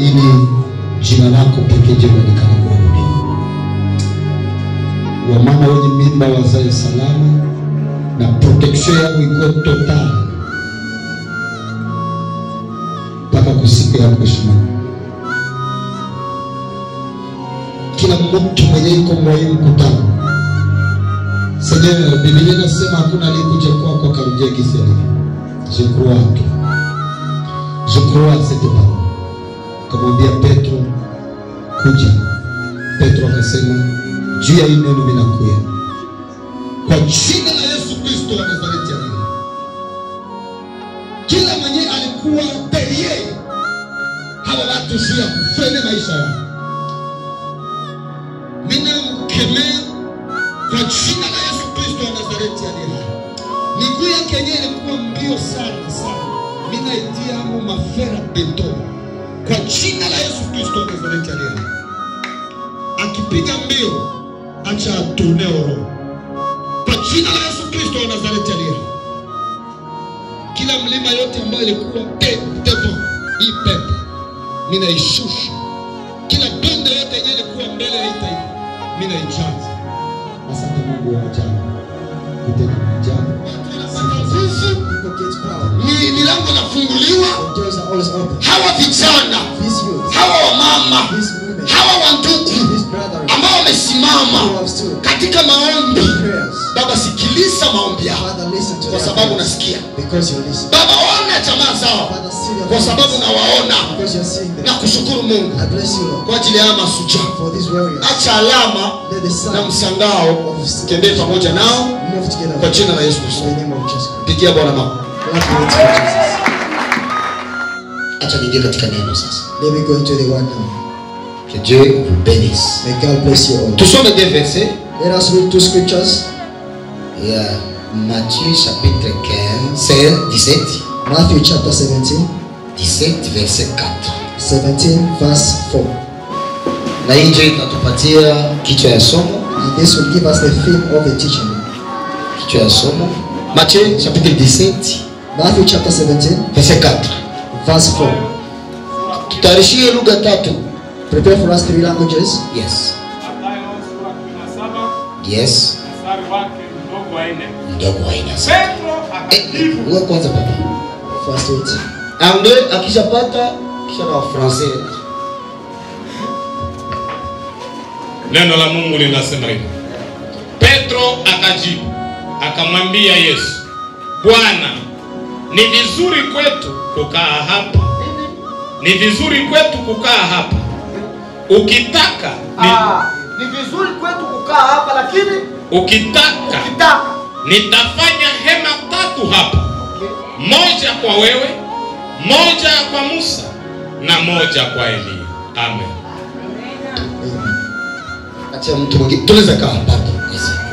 ili jina lako pekee lionekane kwa dunia. Wamama wenye mimba wazae salama na protection yao iko total mpaka kusiku ya mwisho. Kila mtu mwenye iko moyo mkutano. Sasa Biblia inasema hakuna aliyekuja kwako akarudie kiseli. Je crois cette parole. Kamwambia Petro kuja. Petro akasema juu ya neno ninakuja. Kwa jina la Yesu Kristo wa Nazareti aliye. Kila mwenye alikuwa berie hawa watu shia kufanya maisha yao. Ninamkemea kwa jina la Yesu Kristo wa Nazareti aliye. Miguu yake yenyewe ilikuwa mbio sana sana. Ninaitia hapo mafera beton. Kwa jina la Yesu Kristo wa Nazareti aliye. Akipiga mbio acha atourne roho. Kwa jina la Yesu Kristo wa Nazareti aliye. Kila mlima yote ambayo ilikuwa devant hii pepe ninaishusha. Kila bonde yote yenyewe ilikuwa mbele ya taifa ninaichaza. Asante Mungu wa ajabu. Kutenda ajabu. Milango nafunguliwa. Hawa vijana, hawa wamama, hawa wandugu ambao wamesimama katika maombi, Baba sikiliza maombi yao kwa sababu nasikia. Baba ona jamaa zao kwa sababu nawaona. Na kushukuru Mungu kwa ajili ya masuja. Acha alama na msangao tembee pamoja nao kwa jina la Yesu Kristo. Pigia Bwana makofi. Acha niingie katika neno sasa. Let me go into the word now. Que Dieu vous bénisse. May God bless you all. Tous sont les deux versets. Let us read two scriptures. Yeah. Matthieu chapitre 15, 17. Matthew chapter 17. 17 verset 4. 17 verse 4. Na hii ndio itatupatia kichwa ya somo. And this will give us the theme of the teaching. Kichwa ya somo. Matthieu chapitre 17. Matthew chapter 17 verset 4. Verse 4. Tutarishie lugha tatu. Prepare for us 3 languages. Yes. Yes. Mdogo wa ina. Wewe kwanza papa. First 8. Anglais akishapata kisha na Francais. Neno la Mungu linasema hivi. Petro akajibu akamwambia Yesu, Bwana, ni vizuri kwetu kukaa hapa. Ni vizuri kwetu kukaa hapa. Ukitaka ni vizuri kwetu kukaa hapa, lakini ukitaka nitafanya hema 3 hapa. Moja kwa wewe, moja kwa Musa na moja kwa Elia. Amen. Acha mtu mwingine tunaweza kaa hapa.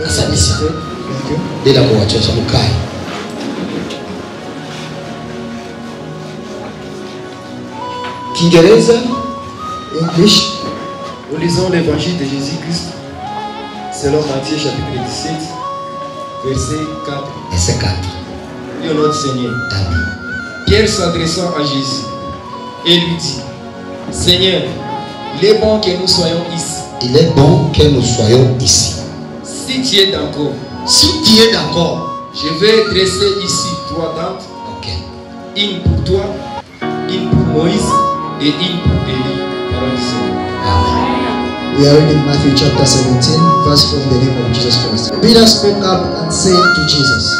Asante sana. Bila kuwachocha mkae. Kiingereza, English. Nous lisons l'évangile de Jésus-Christ selon Matthieu chapitre 17 verset 4. Verset 4. Prions notre Seigneur. Amen. Pierre s'adressant à Jésus et lui dit, Seigneur, il est bon que nous soyons ici. Il est bon que nous soyons ici. Si tu es d'accord, je vais dresser ici 3 tentes. Ok. Une pour toi, une pour Moïse et une pour Élie. Parole du Seigneur. We are reading Matthew chapter 17, verse 4 in the name of Jesus Christ. Peter spoke up and said to Jesus,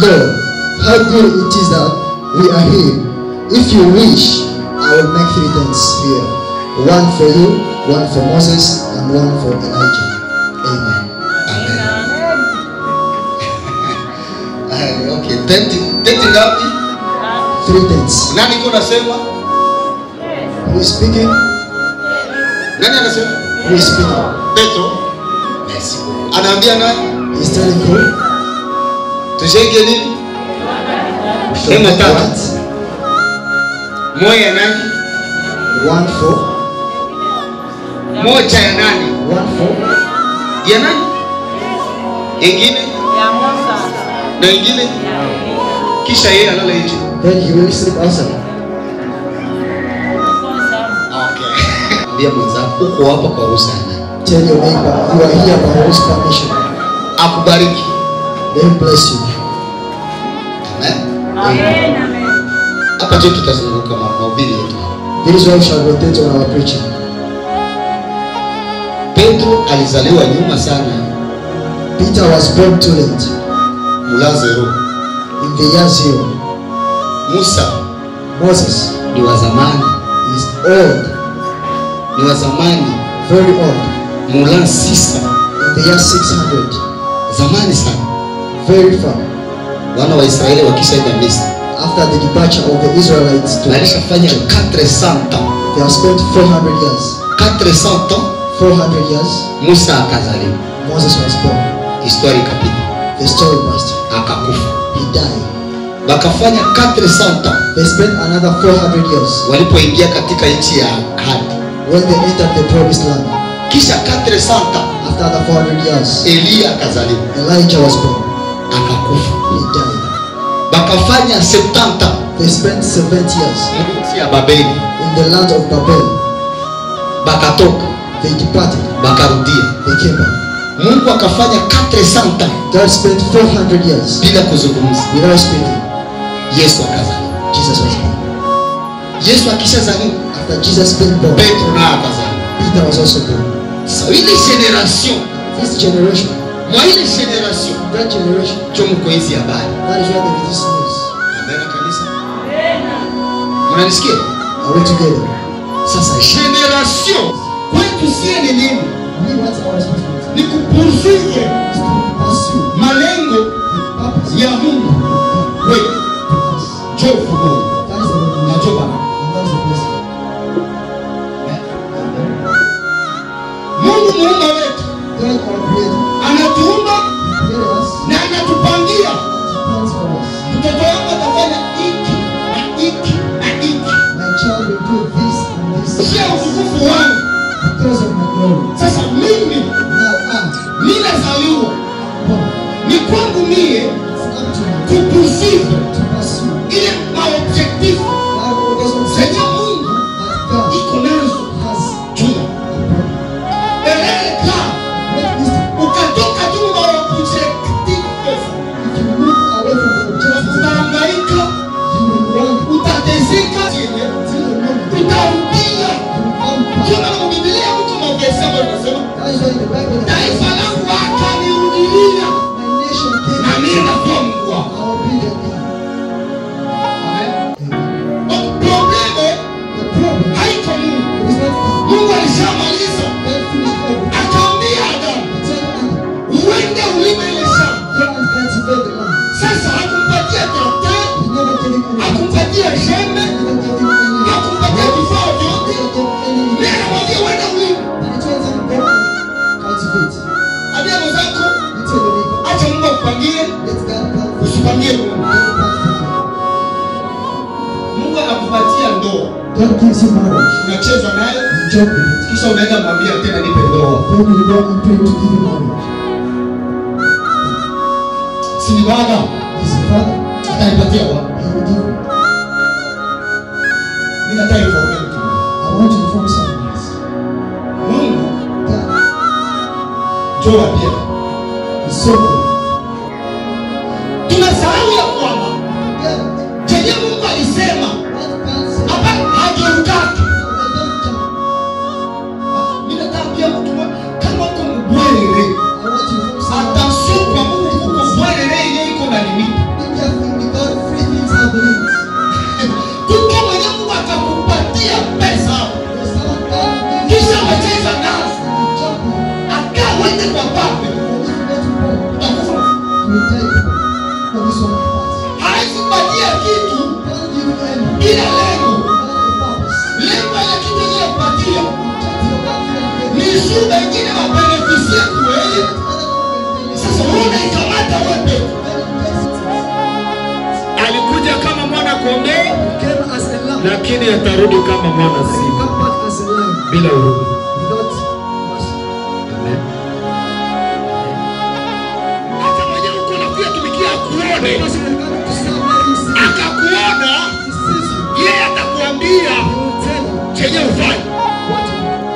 Lord, how good it is that we are here. If you wish, I will make 3 tents here. One for you, one for Moses, and one for Elijah. Amen. Amen. Okay, tenti ngapi? 3 tents. Nani kuna sema? Who is speaking? Nani anasema? Who is speaking? Petro. Merci. Anaambia nani? He's telling who? Tujenge nini? Hema 3. Moja nani? 1 for. Moja ya nani? 1 for. Ya nani? Ingine? Ya Musa. Na ingine? Kisha yeye analala nje. Then he will sleep outside. Ambia mwenzako uko hapa kwa ruhusa ya nani? Tell your neighbor, you are here by whose permission. Akubariki. Let him bless you. Amen. Amen. Amen. Hapa tu tutazunguka mahubiri yetu. This is why we shall rotate on our preaching. Petro alizaliwa nyuma sana. Peter was born too late. Mulazero. In the year 0. Musa. Moses. Ni wa zamani. Is old. Ni wa zamani. Very old. Mulan 6. In the year 600. Zamani sana. Very far. Wana wa Israeli wakishaenda Misri. After the departure of the Israelites to walishafanya 400 ans. They have spent 400 years. 400 ans. 400 years. Musa akazaliwa. Moses was born. Historia ikapita. The story passed. Akakufa. He died. Bakafanya 400 ans. They spent another 400 years. Walipoingia katika nchi ya ahadi. When they entered the promised land. Kisha 400 ans. After the 400 years. Elia akazaliwa. Elijah was born. Akakufa. He died. Bakafanya 70 ans. They spent 70 years. Nchi ya Babeli. In the land of Babel. Bakatoka. They departed. Bakarudia. They came back. Mungu akafanya 400 ans. God spent 400 years. Bila kuzungumza. Without speaking. Yesu akazaliwa. Jesus was born. Yesu akishazaliwa. After Jesus being born. Petro na akazaliwa. Peter was also born. So ile generation. This generation. Mwa ile generation. That generation. Chomo kwa hizi habari. That is why there is this news. Amen kanisa. Mnanisikia? Are we together? Sasa generation kwetu sie ni nini? We want our responsibility. Ni kupursuivre Is to pursue malengo the purpose ya Mungu. Wewe to us. jofu Mungu. That is the revelation. Na joba. And that is the blessing. Mungu muumba wetu God our creator. anatuumba He created us. na anatupangia. And He plans for us. Mtoto wako atafanya hiki na hiki na hiki. My child will do this and this. Sio utukufu wangu. Because of my glory. Sasa mimi Now ninazaliwa born. ni kwangu mie It's up to me kupursuivre to pursue. ile maobjectif That was zenye Mungu that God iko nazo has juu. upon. Eleka Make this ukatoka tu maobjectif, if you move away from the objective, utahangaika, you will run utateseka, till the moment utarudia. you come back. Ndio maana Biblia mko maofisa wanasema That is why in the Bible it taifa says, langu akanirudilia my nation came na mimi nakuwa Mungu wao. I will be their God. Amen. Amen. Probleme The problem haiko Mungu. it is not God. Mungu alishamaliza. God finished everything. Akaambia Adamu, He told Adam, uende ulime ile shamba. go and cultivate the land. Sasa hakumpatia traktor, He never gave him any. hakumpatia shembe, He never gave him any. hakumpatia vifaa He vyote. never gave any. Mimi namwambia uende ulime. And he told him, go and cultivate. Ambia mwenzako, He told the neighbor, acha Mungu akupangie, let God plan for you. usipangie Mungu. God plan for you. Mungu anakupatia ndoa, God gives you marriage. unacheza naye, You joke with it. kisha unaenda mwambia tena nipe ndoa. Then you go and pray to give you marriage. Si ni baba His father, atanipatia wapi? he will give you. Mimi nataka informe mtu. I want to inform someone else. Mungu God njoo pia. is so good. Tunasahau ya kwamba God, chenye Mungu alisema what God said, hapa hageukaki. they don't jump. Mimi nataka pia mtu kama uko mbwele. I want to inform someone Attention kwa Mungu uko mbwele yeye iko na limiti. be careful because free things have limits. Tuko mwenye Mungu akakupatia pesa. There's someone God will give Kisha you. wacheza nazo. You jump with. Akaa uende kwa pape. If you go to pray, Utakufa. you will die for this one part. Haikupatia kitu God give you any. bila lengo. Without a purpose. Lengo ya kitu ile kupatia. Just your God will Ni give you. shuhuda ingine wabenefisie kweli. Other people Sasa wewe unaikamata wote. Alikuja kama mwana kondoo came as a lamb. lakini atarudi kama mwana simba Come back as a lamb bila huruma. without mercy. Amen. Hata mwenyewe uko unakuja tumikia akuone. Because when God to serve let him see you. Akakuona, He sees you. yeye atakuambia He will tell you chenye ufanye. what to do.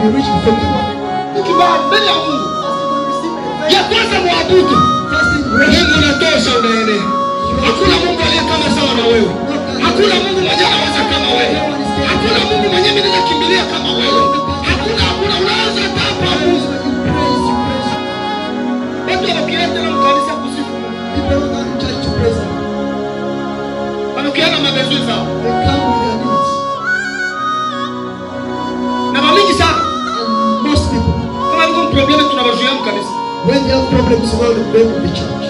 be rich before God. Ukibali mbele ya Mungu. Ya kwanza muabudu. Mungu anatosha unaelewa. Hakuna Mungu aliye kama sawa na wewe. Hakuna Mungu mmoja anaweza kama wewe. Hakuna Mungu mwenye mimi ninakimbilia kama wewe. Hakuna unaweza tapa Mungu. Watu wakienda na mkanisa kusifu Mungu. People who come to church to praise Him. Wanakiana mabezu zao. They come with their needs. Na mingi sana. And most people, Kama niko problem tunawazuia mkanisa. when they have problems about the break of the church,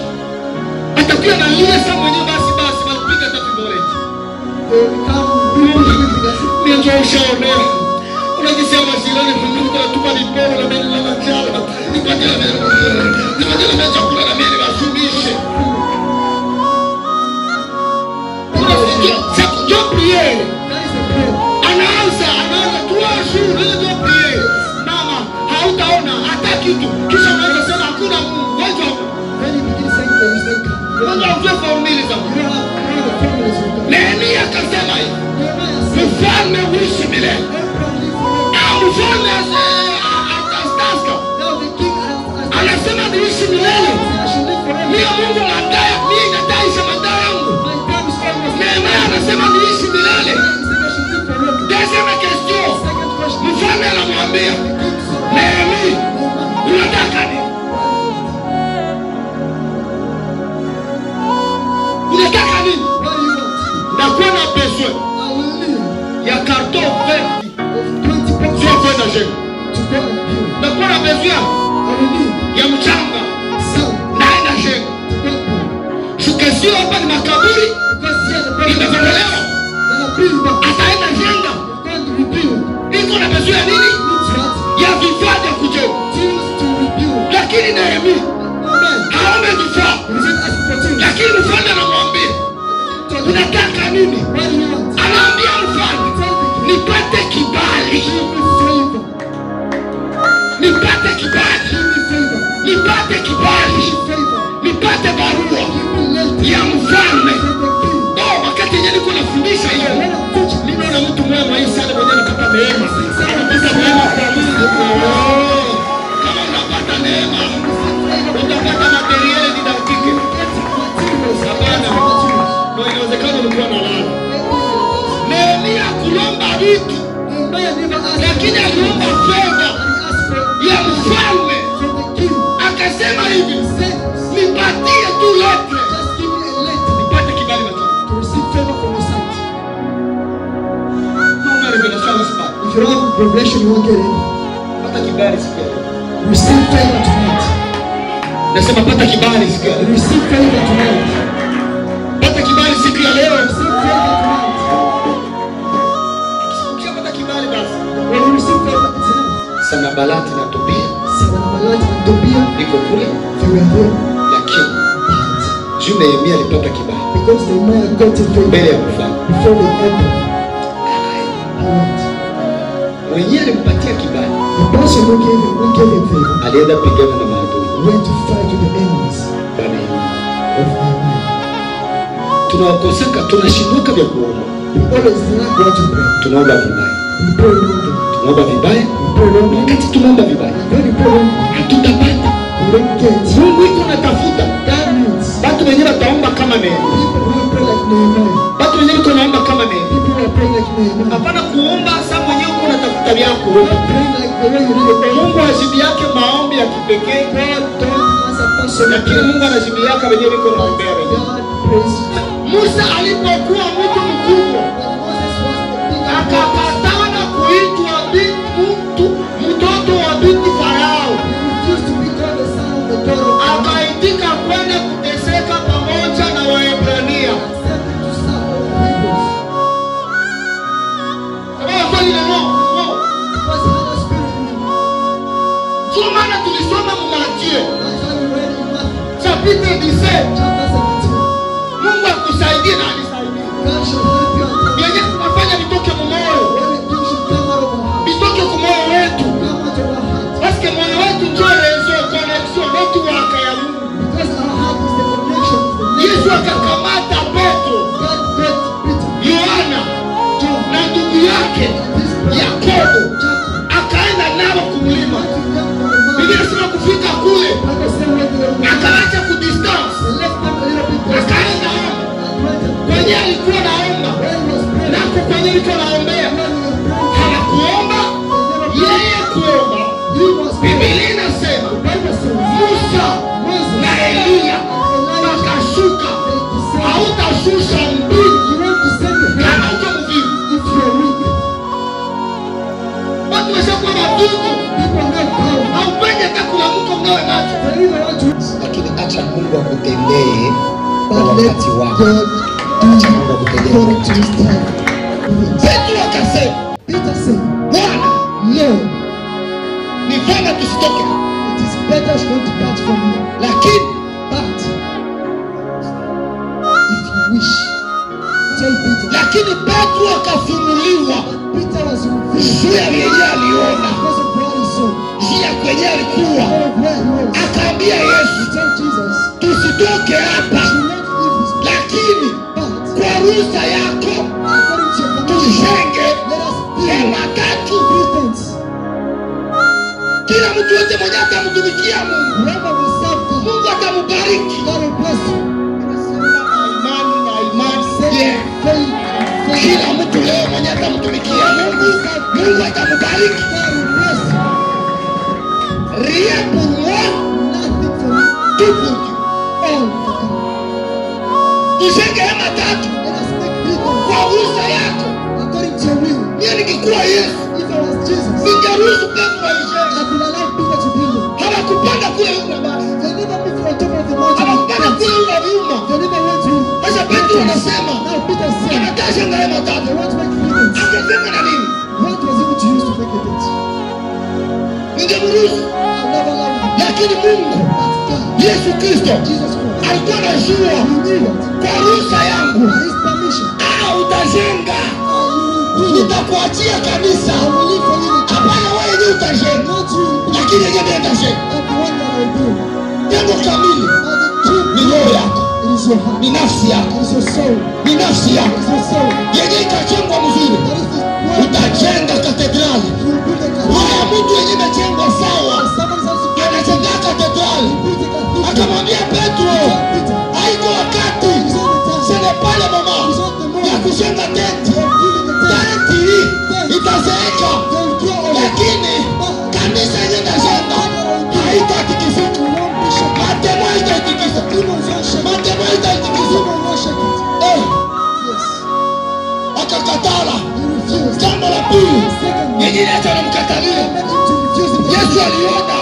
Atakuwa na yule sasa mwenyewe basi wanapiga hata viboreti. they will come weeping as if Ndio ushaonea. Unajisema jirani Mungu anatupa viporo na mimi na njala. Nipatie na chakula na mimi niwasumishe. Unasikia prier. that is the prayer. Anaanza tuwashu ndio prier. Mama, hautaona hata kitu. Kisha unaanza sema hakuna Mungu. Wacha. Then you begin saying there is no God. Mungu anajua formula za You Mungu. don't have formulas with God. Nehemia akasema hivi. Nehemiah said, Mfalme uishi milele. "Everyone live forever." Mfalme atastaska. Now the king has Anasema niishi milele. I should live forever. Mimi Mungu anadai, mimi nataisha madai yangu. My time is almost. Nehemia anasema niishi milele. He said I should live forever. Deuxième question. Second question. Mfalme anamwambia, The king said, Nehemia, unataka nini? Unataka nini? "What do you want? Ndakuwa na besoin I will live ya carton vert of 20 pounds sio kwenda jengo. to go and build. Ndakuwa na besoin I will live ya mchanga some naenda jengo. to go and build. Shukesio hapa ni makaburi Because here the problem is imetolewa. then I build back. Ataenda jenga. Going to rebuild. Iko na besoin ya nini? Needs what? Ya vifaa vya kujenga. Tools to rebuild. Lakini Nehemia Amen. haombe vifaa. He didn't ask for tools. Lakini mfalme anamwambia, Told him, unataka nini? "What do you want?" Anaambia mfalme, Tell the king, nipate kibali. "Give me favor. Nipate kibali. Give me favor. Nipate kibali. Favor. Nipate barua Give me letter ya mfalme. from the king." Oh, wakati yenyewe niko nafundisha hiyo. When I teach, Nimeona mtu mwema hii sana mwenyewe anapata neema. Anapata neema kwa Mungu. Oh, kama unapata neema, utapata materiali didactique. Hapana. Ndio inawezekana ulikuwa na lala. Nehemia kulomba vitu, lakini aliomba fedha ya mfalme. Akasema hivi, nipatie tu letre. Nipate kibali watu. Kuna revelation hapa. If you don't have revelation, you won't get it. Pata kibali siku ya leo. Receive favor tonight. Nasema pata kibali siku ya leo. Receive favor tonight. Pata kibali siku ya leo. Receive favor tonight. Ukipata kibali basi. When you receive favor, it's enough. Sanabalati na Tobia Sanballat and Tobiah, niko kule, they were there. lakini But juu Nehemia alipata kibali because Nehemiah got a favor mbele ya mfalme. before the emperor, he went. Mwenyewe alimpatia kibali, The person who gave him favor alienda pigana na maadui. went to fight with the enemies Bwana Yesu. of Nehemiah. Tunawakoseka, tunashinduka vya kuomba. We always learn how to pray. Tunaomba vibaya. We pray wrongly. Tunaomba vibaya. We pray wrongly. Wakati tunaomba vibaya, And when we pray wrongly, hatutapata. we don't get. Mungu iko natafuta. That means Watu wenyewe wataomba kama Nehemia. people who pray like Nehemiah, Watu wenyewe tunaomba kama Nehemia. people who are praying like Nehemiah, Hapana kuomba sasa mwenyewe uko unatafuta vyako. not praying like the way you need to Mungu ajibu yake maombi ya kipekee, pray. God don't answer personal lakini prayers. Mungu anajibu yake wenyewe iko naombea wenyewe. God prays. Musa alipokuwa mtu mkubwa When Moses was the big akakatana kuitwa mtoto wa binti Farao, he refused to be called the son of the daughter of God. akaitika kwenda kuteseka pamoja na Waebrania. Accepted to suffer with Hebrews. Sababu swali la no. Because he had a spirit in him. Sio maana tulisoma Mathayo That's why we read in Matthew chapitre 17. chapter 17. Mungu akusaidie na anisaidie. God shall help you and Yenye tunafanya vitoke mumoyo, everything should come out of our heart. vitoke kumoyo wetu. Come out of our heart. Paske moyo wetu ndio rezo connection network ya Mungu. Because our heart is the connection, is Yesu the network. akakamata Petro, God got Peter, Yohana John, na ndugu yake and his brother Yakobo, Jacob, akaenda nao Biblia inasema Musa na Elia wakashuka. Hautashusha mbingu kama uko mvivu. Watu washakuwa mabudu. Haupendi hata kuamka mnawe macho. Lakini acha Mungu akutendee kwa wakati wako. Petro akasema, Bwana, ni vyema tusitoke. Lakini lakini Petro akafunuliwa juu ya yenye aliona, juu ya kwenye alikuwa. Akaambia Yesu, tusitoke hapa, lakini kwa ruhusa yako tujenge hema 3. Kila mtu yote mwenye atamtumikia Mungu, Mungu atamubariki. Kila mtu leo mwenye atamtumikia Mungu, Mungu atamubariki. Rien pour moi, tout pour Dieu. Tujenge hema 3 kwa ruhusa yako. Mimi nikikuwa Yesu, ningeruhusu Petro aijenge. Hawakupanda kule nyuma basi. Hawakupanda kule nyuma. Sasa Petro anasema, anataka ngale matatu. Angesema na nini? Ningeruhusu. Lakini Mungu, Yesu Kristo, alikuwa anajua kwa ruhusa yangu, utajenga. Nitakuachia kanisa. Hapana wewe ndiye utajenga, lakini yeye ndiye atajenga. Jengo kamili ni roho yako, ni nafsi yako, ni nafsi yako. Yeye itajengwa mzuri, utajenga katedrali. Roho ya mtu yenye imejengwa sawa, anajenga katedrali. Akamwambia Petro, haiko wakati, sene pale mama ya kujenga tenti. Tenti itazeeka, lakini kanisa yenye itajenga haitatikisika. Matemo haitatikisa. Matemo haitatikisa. Akakatala. Jambo la pili yenye Yesu anamkatalia, Yesu aliona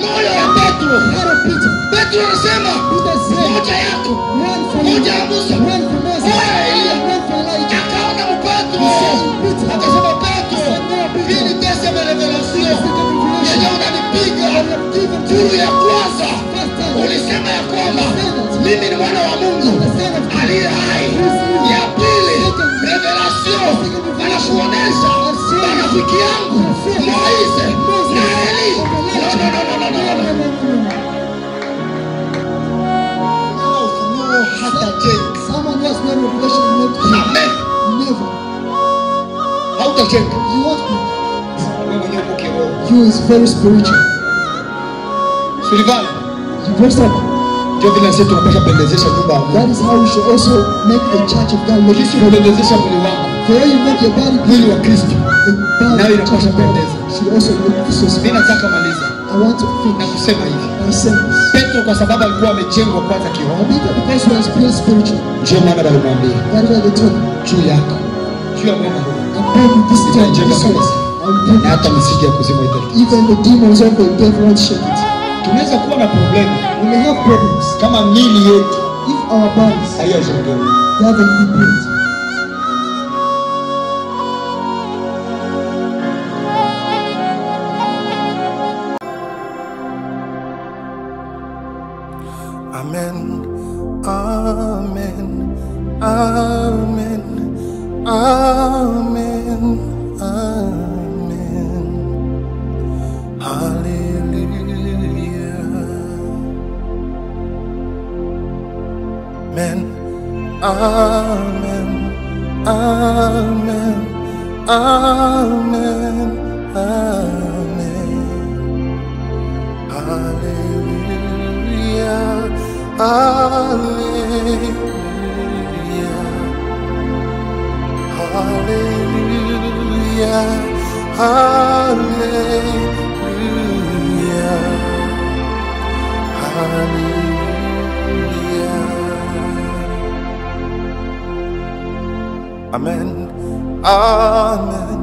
moyo ya Petro. Petro anasema, moja yako, moja ya Musa, moja ya Elia. Akaona Petro, akasema, Petro, hii ni tese ya revelation yenye unanipiga. Furu ya kwanza ulisema ya kwamba mimi ni mwana wa Mungu aliye hai. Ya pili, revelation anakuonesha marafiki yangu Moise na Eli. No. Ufunuo hata jenga. Amen. Hautajenga. You is very spiritual. Sullivan, You dress up. ndio vile sisi tunapaswa pendezesha nyumba ya Mungu. That is how we should also make the church of God look Kisi good. kupendezesha mwili wako, The way you make your body mwili wa Kristo. the body Nayo of the church inapaswa of God pendeza. should also look so Mimi spiritual. nataka maliza I want to na finish kusema hivi. by saying this. Petro kwa sababu alikuwa amejengwa kwanza kiroho, Because he was pure spiritual. ndio maana walimwambia That is why they told him, juu yako, juu ya mwana huyu I'm praying with this time, Nitajenga this one. kanisa. I'm na hata praying. misiji ya kuzimu itatikisa. Even the demons of the devil won't shake it. Tunaweza kuwa na problemu We may have problems kama miili yetu if our bodies haijajengewa. haven't been built. Amen, amen, amen, amen, amen. Hallelujah. Amen, amen, amen, amen, amen. Hallelujah. Hallelujah. Hallelujah. Hallelujah. Amen. Amen.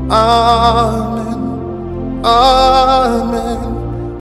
Amen. Amen.